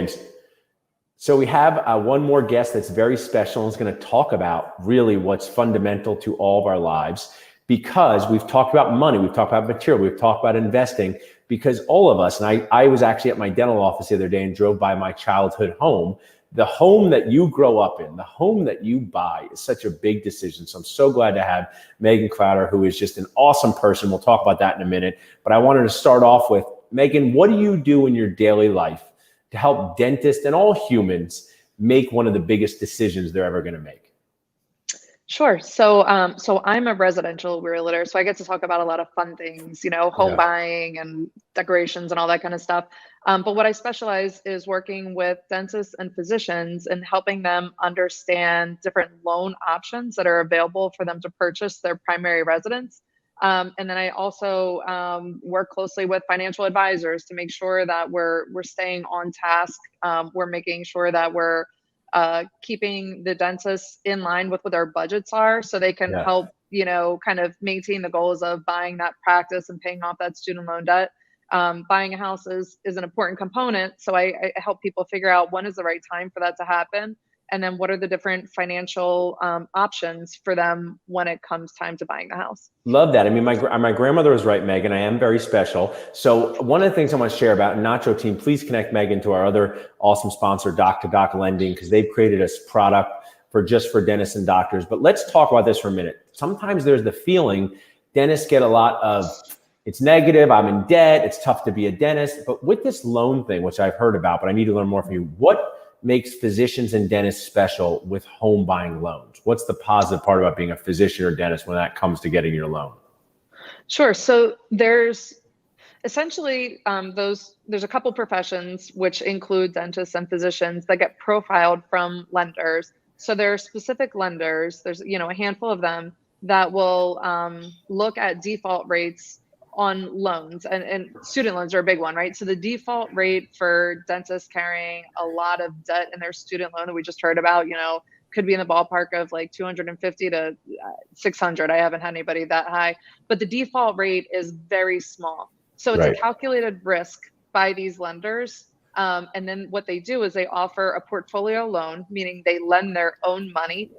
James. So we have one more guest that's very special and is going to talk about really what's fundamental to all of our lives, because we've talked about money, we've talked about material, we've talked about investing, because all of us, and I was actually at my dental office the other day and drove by my childhood home. The home that you grow up in, the home that you buy is such a big decision. So I'm so glad to have Meghan Klauder, who is just an awesome person. We'll talk about that in a minute. But I wanted to start off with, Meghan, what do you do in your daily life to help dentists and all humans make one of the biggest decisions they're ever going to make? Sure. So I'm a residential realtor, so I get to talk about a lot of fun things, home buying and decorations and all that kind of stuff. But what I specialize is working with dentists and physicians and helping them understand different loan options that are available for them to purchase their primary residence. And then I also work closely with financial advisors to make sure that we're staying on task. We're making sure that we're keeping the dentists in line with what their budgets are, so they can help, kind of maintain the goals of buying that practice and paying off that student loan debt. Buying a house is an important component. So I help people figure out when is the right time for that to happen. And then what are the different financial options for them when it comes time to buying the house. Love that. I mean, my grandmother was right, Meghan. I am very special. So one of the things I want to share about Nacho team, please connect Meghan to our other awesome sponsor, Doc to Doc Lending, because they've created a product for dentists and doctors. But let's talk about this for a minute. Sometimes there's the feeling dentists get a lot of, it's negative, I'm in debt, it's tough to be a dentist. But with this loan thing, which I've heard about, but I need to learn more from you, what makes physicians and dentists special with home buying loans? What's the positive part about being a physician or dentist when that comes to getting your loan? Sure. So there's essentially there's a couple professions, which include dentists and physicians, that get profiled from lenders. So there are specific lenders, there's a handful of them that will look at default rates on loans, and student loans are a big one, right? So the default rate for dentists carrying a lot of debt in their student loan that we just heard about, could be in the ballpark of like 250 to 600. I haven't had anybody that high, but the default rate is very small. So it's a calculated risk by these lenders. And then what they do is they offer a portfolio loan, meaning they lend their own money.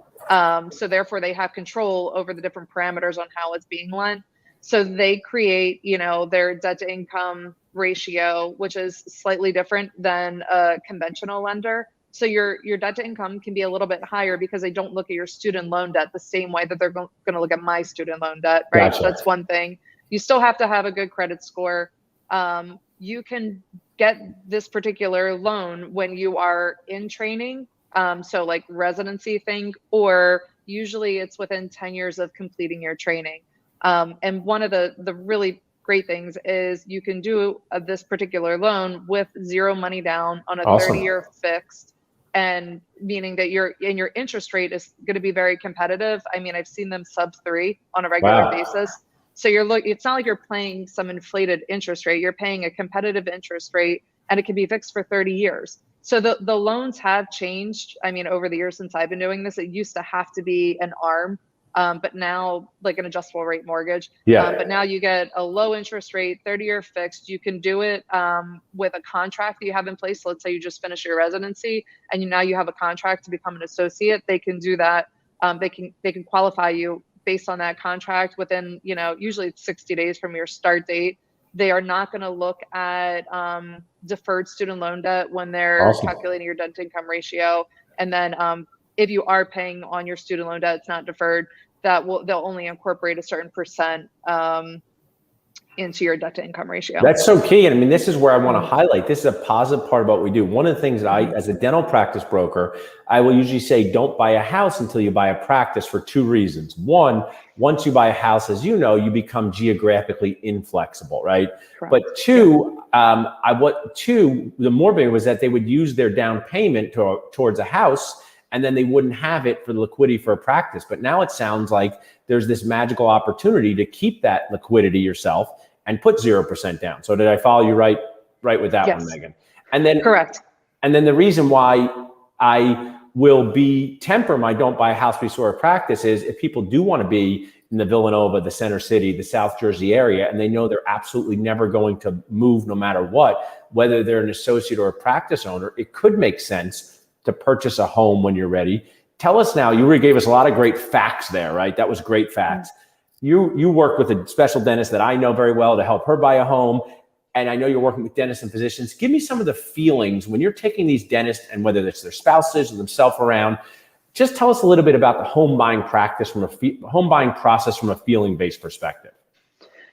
So therefore they have control over the different parameters on how it's being lent. So they create, their debt to income ratio, which is slightly different than a conventional lender. So your debt to income can be a little bit higher because they don't look at your student loan debt the same way that they're going to look at my student loan debt, right? Gotcha. That's one thing. You still have to have a good credit score. You can get this particular loan when you are in training. So like residency thing, or usually it's within 10 years of completing your training. And one of the really great things is you can do this particular loan with zero money down on a 30-year fixed, and meaning that your interest rate is going to be very competitive. I mean, I've seen them sub-3 on a regular basis. So it's not like you're paying some inflated interest rate. You're paying a competitive interest rate, and it can be fixed for 30 years. So the loans have changed. I mean, over the years since I've been doing this, it used to have to be an ARM. But now, like an adjustable rate mortgage. But now you get a low interest rate, 30-year fixed. You can do it with a contract that you have in place. So let's say you just finished your residency and now you have a contract to become an associate. They can do that. They can qualify you based on that contract within, usually it's 60 days from your start date. They are not going to look at deferred student loan debt when they're calculating your debt to income ratio. And then if you are paying on your student loan debt, it's not deferred, they'll only incorporate a certain percent into your debt to income ratio. That's so key. And I mean, this is where I want to highlight. This is a positive part about what we do. One of the things that I, as a dental practice broker, I will usually say, don't buy a house until you buy a practice, for two reasons. One, once you buy a house, as you know, you become geographically inflexible, right? Correct. But two, the more big was that they would use their down payment towards a house, and then they wouldn't have it for the liquidity for a practice. But now it sounds like there's this magical opportunity to keep that liquidity yourself and put 0% down. So did I follow you right with that one, Meghan? And then correct. And then the reason why I will temper my don't buy a house before a practice is if people do want to be in the Villanova, the Center City, the South Jersey area, and they know they're absolutely never going to move no matter what, whether they're an associate or a practice owner, it could make sense to purchase a home when you're ready. Tell us now, you really gave us a lot of great facts there, right? That was great facts. You work with a special dentist that I know very well to help her buy a home. And I know you're working with dentists and physicians. Give me some of the feelings when you're taking these dentists, and whether it's their spouses or themselves around, just tell us a little bit about the home buying practice home buying process from a feeling-based perspective.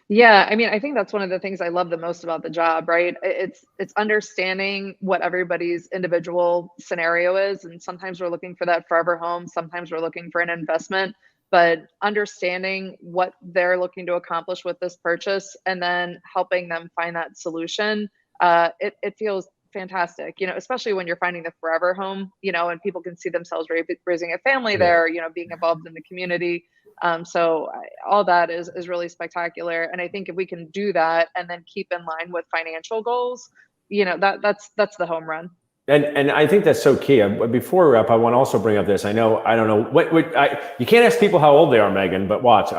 Yeah, I mean, I think that's one of the things I love the most about the job, right? It's understanding what everybody's individual scenario is, and sometimes we're looking for that forever home, sometimes we're looking for an investment, but understanding what they're looking to accomplish with this purchase and then helping them find that solution, it feels fantastic, especially when you're finding the forever home, and people can see themselves raising a family there, being involved in the community. All that is really spectacular. And I think if we can do that and then keep in line with financial goals, that's the home run. And I think that's so key. Before we wrap, I want to also bring up this. I don't know you can't ask people how old they are, Meghan, but watch,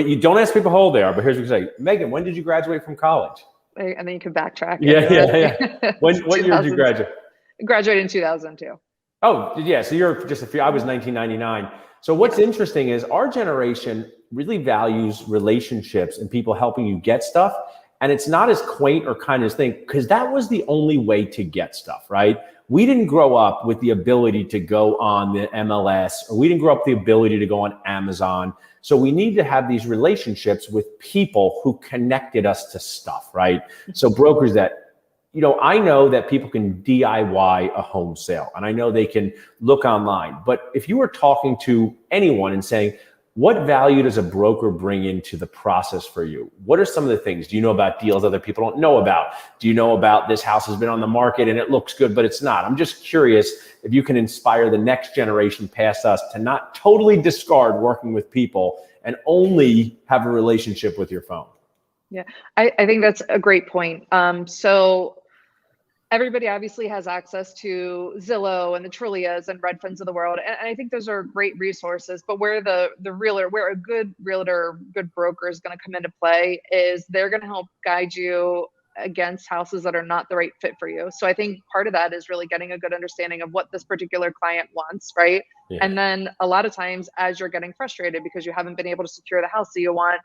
you don't ask people how old they are, but here's what you say. Meghan, when did you graduate from college? And then you can backtrack. Yeah. What year did you graduate? Graduated in 2002. Oh, yeah. So you're just I was 1999. So what's interesting is our generation really values relationships and people helping you get stuff. And it's not as quaint or kind as think, because that was the only way to get stuff, right? We didn't grow up with the ability to go on the MLS, or we didn't grow up with the ability to go on Amazon. So we need to have these relationships with people who connected us to stuff, right? So brokers that, I know that people can DIY a home sale, and I know they can look online. But if you were talking to anyone and saying, what value does a broker bring into the process for you? What are some of the things? Do you know about deals other people don't know about? Do you know about this house has been on the market and it looks good, but it's not? I'm just curious if you can inspire the next generation past us to not totally discard working with people and only have a relationship with your phone. Yeah, I think that's a great point. So everybody obviously has access to Zillow and the Trillias and Redfins of the world. And I think those are great resources, but where where a good realtor, good broker is going to come into play is they're going to help guide you against houses that are not the right fit for you. So I think part of that is really getting a good understanding of what this particular client wants, right? Yeah. And then a lot of times as you're getting frustrated because you haven't been able to secure the house that you want,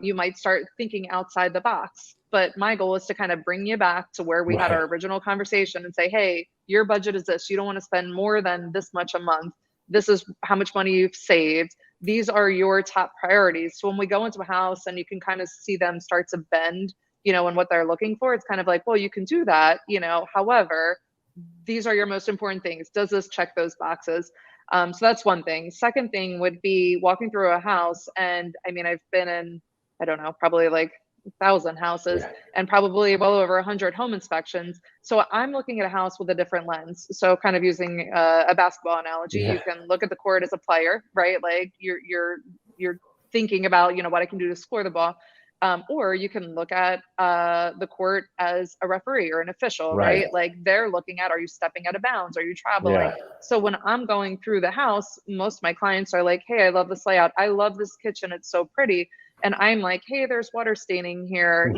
you might start thinking outside the box. But my goal is to kind of bring you back to where we had our original conversation and say, hey, your budget is this. You don't want to spend more than this much a month. This is how much money you've saved. These are your top priorities. So when we go into a house and you can kind of see them start to bend, and what they're looking for, it's kind of like, well, you can do that, however, these are your most important things. Does this check those boxes? So that's one thing. Second thing would be walking through a house. And I mean, I've been in, I don't know, probably like 1,000 houses and probably well over 100 home inspections. So I'm looking at a house with a different lens. So kind of using a basketball analogy, you can look at the court as a player, right? Like you're thinking about, what I can do to score the ball. Or you can look at the court as a referee or an official, right? Like they're looking at, are you stepping out of bounds? Are you traveling? Yeah. So when I'm going through the house, most of my clients are like, hey, I love this layout. I love this kitchen. It's so pretty. And I'm like, hey, there's water staining here.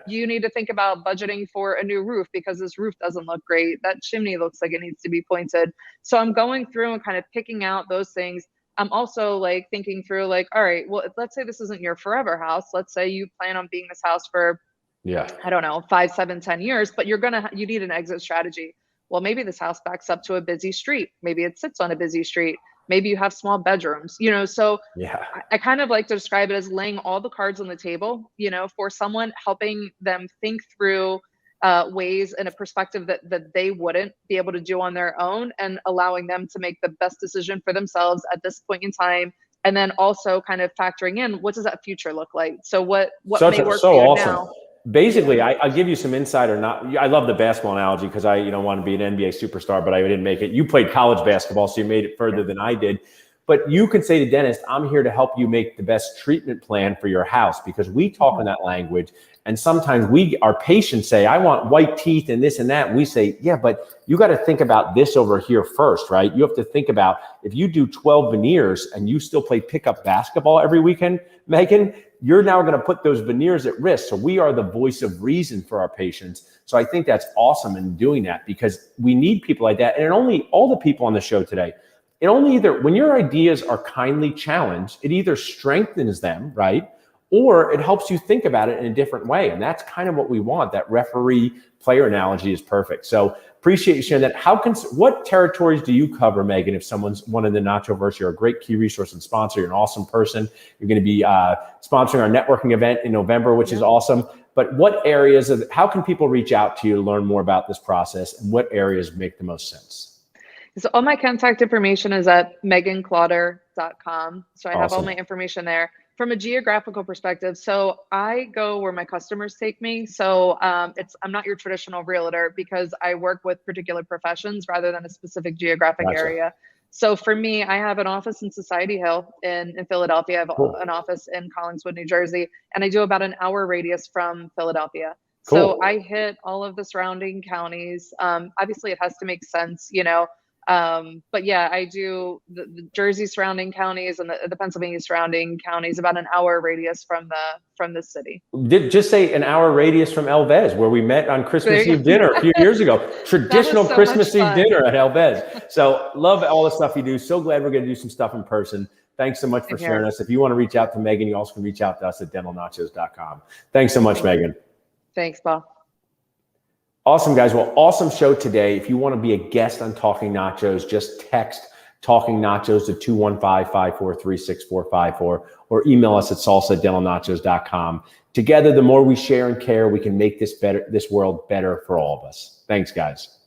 You need to think about budgeting for a new roof because this roof doesn't look great. That chimney looks like it needs to be pointed. So I'm going through and kind of picking out those things. I'm also like thinking through like, all right, well, let's say this isn't your forever house. Let's say you plan on being this house for, I don't know, 5, 7, 10 years, but you need an exit strategy. Well, maybe this house backs up to a busy street. Maybe it sits on a busy street. Maybe you have small bedrooms, so I kind of like to describe it as laying all the cards on the table, for someone, helping them think through ways and a perspective that they wouldn't be able to do on their own, and allowing them to make the best decision for themselves at this point in time. And then also kind of factoring in, what does that future look like? So what may work for you now? Basically, I'll give you some insight or not. I love the basketball analogy because I want to be an NBA superstar, but I didn't make it. You played college basketball, so you made it further than I did. But you can say to dentist, I'm here to help you make the best treatment plan for your house, because we talk in that language. And sometimes our patients say, I want white teeth and this and that. And we say, yeah, but you got to think about this over here first, right? You have to think about, if you do 12 veneers and you still play pickup basketball every weekend, Meghan, you're now going to put those veneers at risk. So we are the voice of reason for our patients. So I think that's awesome in doing that, because we need people like that. And all the people on the show today, when your ideas are kindly challenged, it either strengthens them, right? Or it helps you think about it in a different way. And that's kind of what we want. That referee player analogy is perfect. So appreciate you sharing that. What territories do you cover, Meghan, if someone's wanted the Nachoverse? You're a great key resource and sponsor. You're an awesome person. You're going to be sponsoring our networking event in November, which is awesome. But how can people reach out to you to learn more about this process, and what areas make the most sense? So all my contact information is at meghanklauder.com. So I have all my information there. From a geographical perspective, so I go where my customers take me. So I'm not your traditional realtor, because I work with particular professions rather than a specific geographic area. So for me, I have an office in Society Hill in Philadelphia. I have an office in Collingswood, New Jersey, and I do about an hour radius from Philadelphia. So I hit all of the surrounding counties. Obviously, it has to make sense, but yeah, I do the Jersey surrounding counties and the Pennsylvania surrounding counties, about an hour radius from the city. Just say an hour radius from Elvez, where we met on Christmas Eve dinner a few years ago. Traditional Christmas Eve dinner at Elvez. So love all the stuff you do. So glad we're going to do some stuff in person. Thanks so much for sharing us. If you want to reach out to Meghan, you also can reach out to us at dentalnachos.com. Thanks so much, Meghan. Thanks, Paul. Awesome, guys. Well, awesome show today. If you want to be a guest on Talking Nachos, just text Talking Nachos to 215-543-6454 or email us at salsa@dentalnachos.com. Together, the more we share and care, we can make this world better for all of us. Thanks, guys.